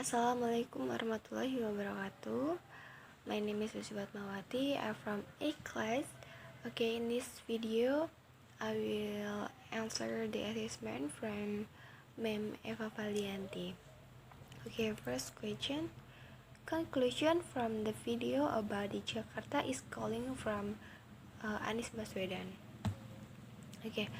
Assalamualaikum warahmatullahi wabarakatuh. My name is Lusi Fatmawati. I'm from A class. Okay, in this video, I will answer the assessment from Mam Eva faliyanti. Okay, first question. Conclusion from the video about the Jakarta is calling from Anies Baswedan. Okay,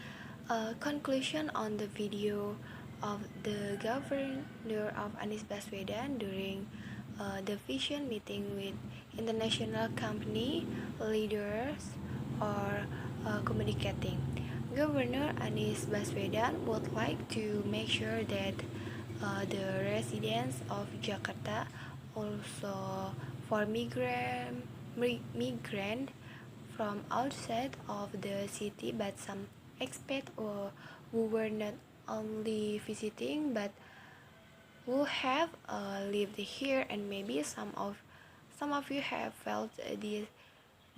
conclusion on the video of the governor of Anies Baswedan during the vision meeting with international company leaders or communicating. Governor Anies Baswedan would like to make sure that the residents of Jakarta, also for migrant from outside of the city, but some expats who were not only visiting but who have lived here, and maybe some of you have felt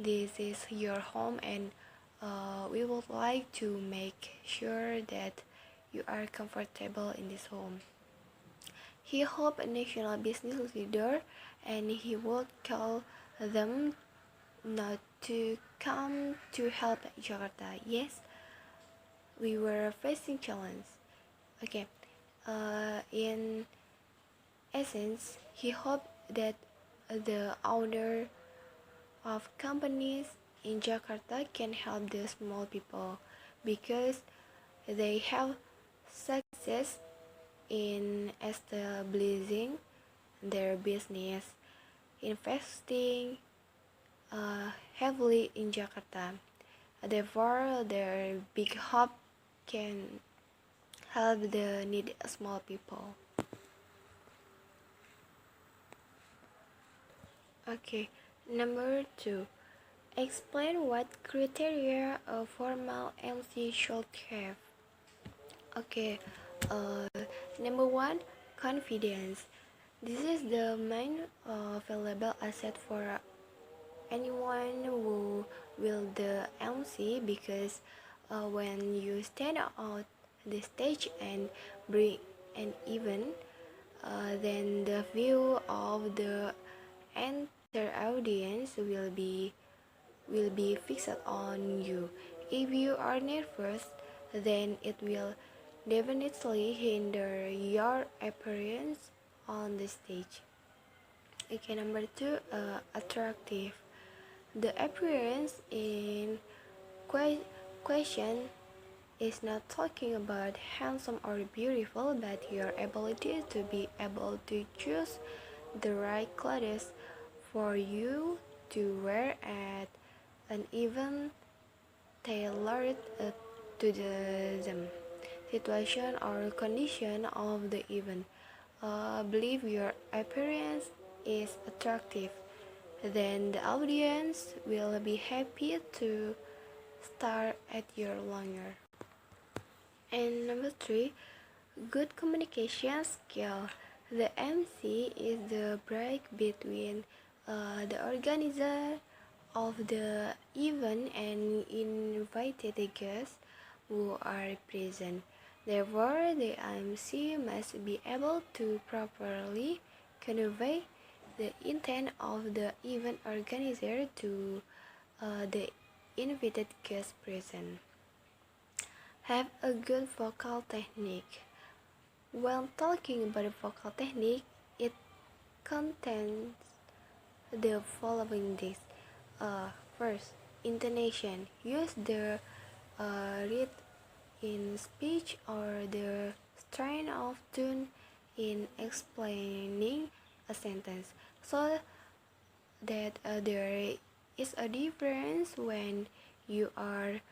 this is your home, and we would like to make sure that you are comfortable in this home. He hoped a national business leader, and he would call them not to come to help Jakarta. Yes, we were facing challenge. Okay, in essence, he hoped that the owner of companies in Jakarta can help the small people because they have success in establishing their business, investing heavily in Jakarta. Therefore, their big hope can help the needy small people. Okay, number 2. Explain what criteria a formal MC should have. Okay, number 1, confidence. This is the main valuable asset for anyone who will the MC, because when you stand on the stage and bring an event, then the view of the entire audience will be fixed on you. If you are nervous, then it will definitely hinder your appearance on the stage. Okay, number 2, attractive. The appearance in question is not talking about handsome or beautiful, but your ability to be able to choose the right clothes for you to wear at an event tailored to the situation or condition of the event. Believe your appearance is attractive, then the audience will be happy to stare at you longer. And number 3, good communication skill. The MC is the break between the organizer of the event and invited guests who are present. Therefore, the MC must be able to properly convey the intent of the event organizer to the invited guests present. Have a good vocal technique. When talking about vocal technique, it contains the following things. First, intonation. Use the read in speech or the strain of tone in explaining a sentence, so that there is a difference when you are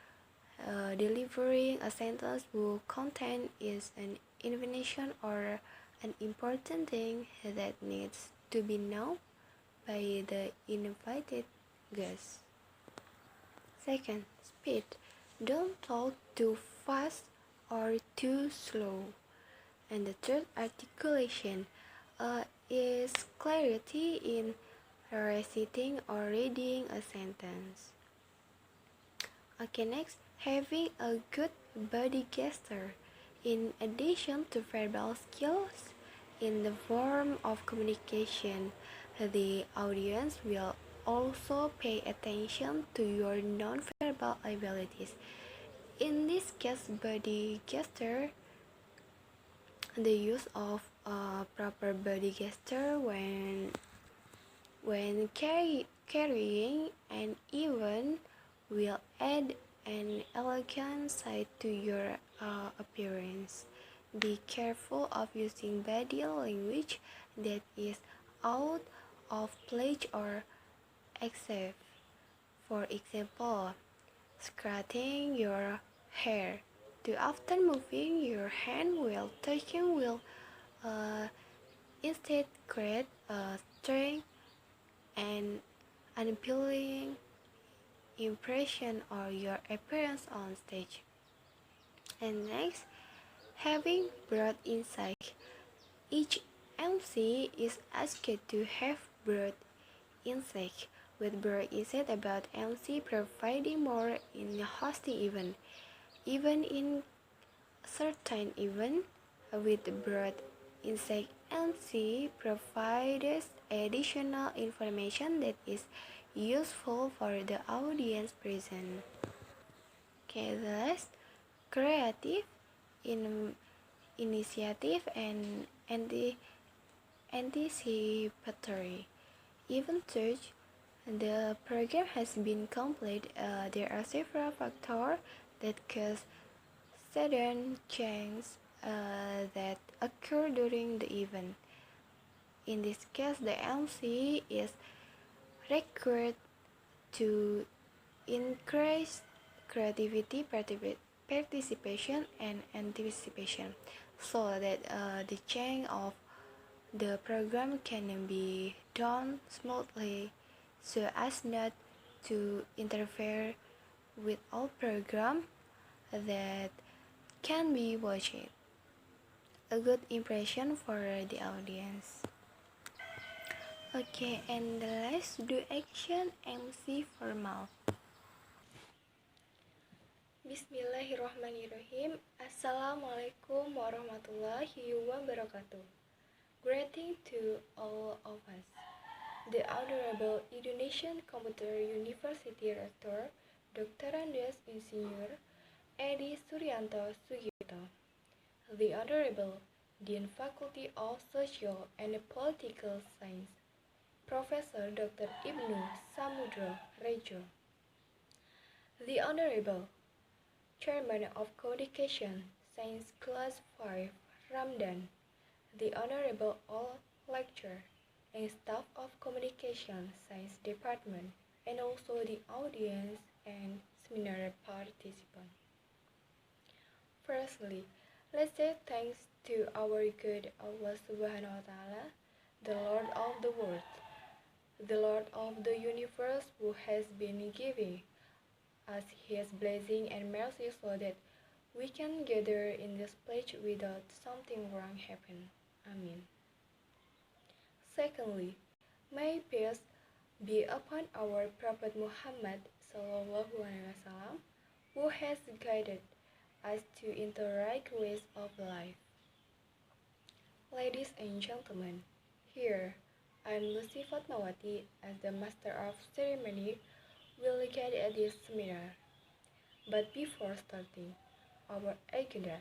delivering a sentence whose content is an information or an important thing that needs to be known by the invited guests. Second, speed. Don't talk too fast or too slow. And the third, articulation, is clarity in reciting or reading a sentence. Okay, next, having a good body gesture. In addition to verbal skills, In the form of communication, the audience will also pay attention to your nonverbal abilities. In this case, body gesture, the use of a proper body gesture when carrying an event will add an elegant side to your appearance. Be careful of using body language that is out of place or excessive. For example, scratching your hair. Too often moving your hand while touching will uh, instead create a strange and unappealing impression of your appearance on stage. And next, having broad insight. Each MC is asked to have broad insight, with broad insight about MC providing more in a hosting event. Even in certain event with broad insight, MC provides additional information that is useful for the audience present. Okay, thus creative in initiative and anticipatory. Even though the program has been completed, there are several factors that cause sudden changes that occur during the event. In this case, the MC is required to increase creativity, participation, and anticipation so that the change of the program can be done smoothly so as not to interfere with all program that can be watched. A good impression for the audience. Okay, and let's do action MC formal. Bismillahirrahmanirrahim. Assalamualaikum warahmatullahi wabarakatuh. Greeting to all of us. The Honorable Indonesian Computer University Rector, Dr. Andes Insinyur Edi Suryanto Sugito. The Honorable Dean Faculty of Social and Political Science, Professor Dr. Ibnu Samudro Rejo. The Honorable Chairman of Communication Science Class 5, Ramdan. The Honorable all lecturer and staff of Communication Science Department, and also the audience and seminar participants. Firstly, let's say thanks to our good Allah Subhanahu wa Ta'ala, the Lord of the world, the Lord of the universe, who has been giving us His blessing and mercy so that we can gather in this place without something wrong happen. Amen. Secondly, may peace be upon our Prophet Muhammad Sallallahu Alaihi Wasallam, who has guided us to into right ways of life. Ladies and gentlemen, here I am Lusi Fatmawati as the Master of Ceremony will guide at this seminar. But before starting our agenda,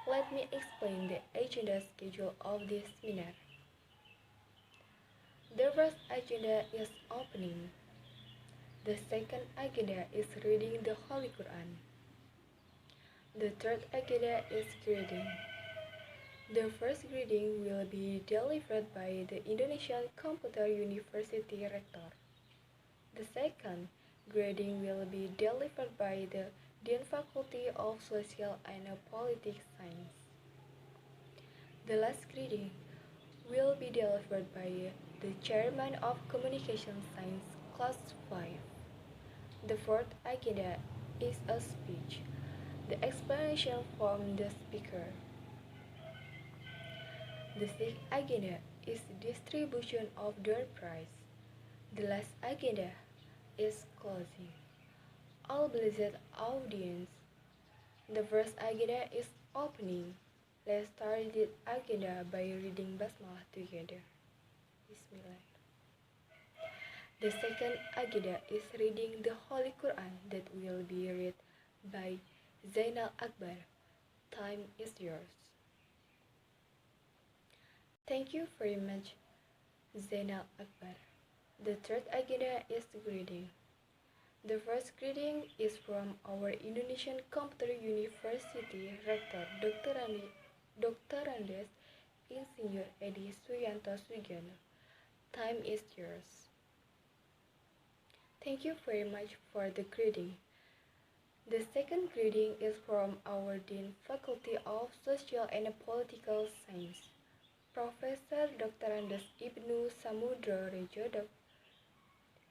let me explain the agenda schedule of this seminar. The first agenda is opening. The second agenda is reading the Holy Quran. The third agenda is greeting. The first greeting will be delivered by the Indonesian Computer University Rector. The second greeting will be delivered by the Dean Faculty of Social and Political Science. The last greeting will be delivered by the Chairman of Communication Science Class 5. The fourth agenda is a speech, the explanation from the speaker. The sixth agenda is distribution of door prize. The last agenda is closing. All blessed audience. The first agenda is opening. Let's start the agenda by reading Basmalah together. Bismillah. The second agenda is reading the Holy Quran that will be read by Zainal Akbar. Time is yours. Thank you very much, Zainal Akbar. The third agenda is greeting. The first greeting is from our Indonesian Computer University Rector Dr. Andes Insinyur Edi Suyanto Sugiono. Time is yours. Thank you very much for the greeting. The second greeting is from our Dean Faculty of Social and Political Science, Professor Dr. Andes Ibnu Samudro Rejo,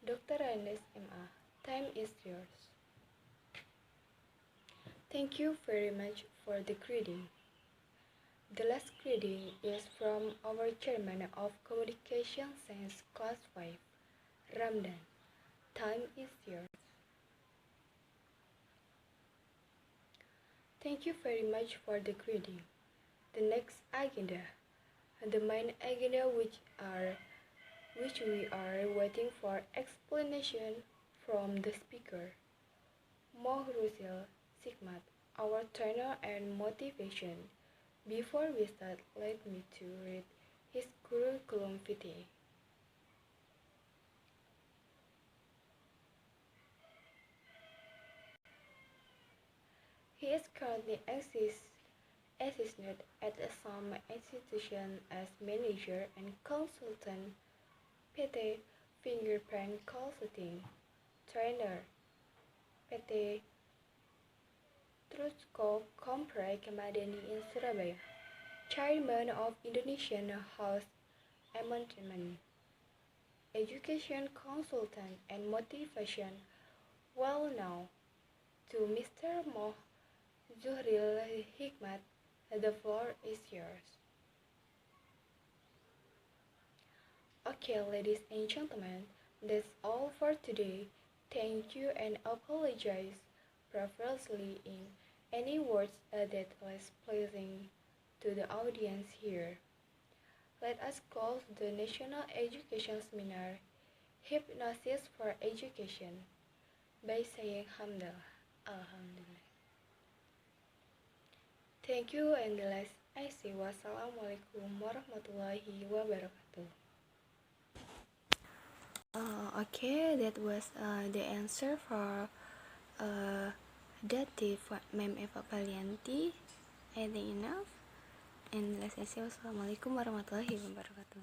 Dr. Andes MA. Time is yours. Thank you very much for the greeting. The last greeting is from our Chairman of Communication Science Class 5, Ramdan. Time is yours. Thank you very much for the greeting. The next agenda, the main agenda which we are waiting for explanation from the speaker, Mohrusil Sigmat, our trainer and motivation. Before we start, let me to read his curriculum vitae. He is currently assistant at some institution as manager and consultant, PT Fingerprint Consulting, trainer, PT Trustco Compre Kemadani in Surabaya, chairman of Indonesian House Amendment, education consultant and motivation. Well now, to Mr. Moh Zuhril Hikmat, the floor is yours. Okay, ladies and gentlemen, that's all for today. Thank you and apologize profusely in any words that was pleasing to the audience here. Let us close the National Education Seminar, Hypnosis for Education, by saying Alhamdulillah. Thank you and last I say wassalamualaikum warahmatullahi wabarakatuh. Okay, that was the answer for dative Mam Eva faliyanti. I think enough. And last I say wassalamualaikum warahmatullahi wabarakatuh.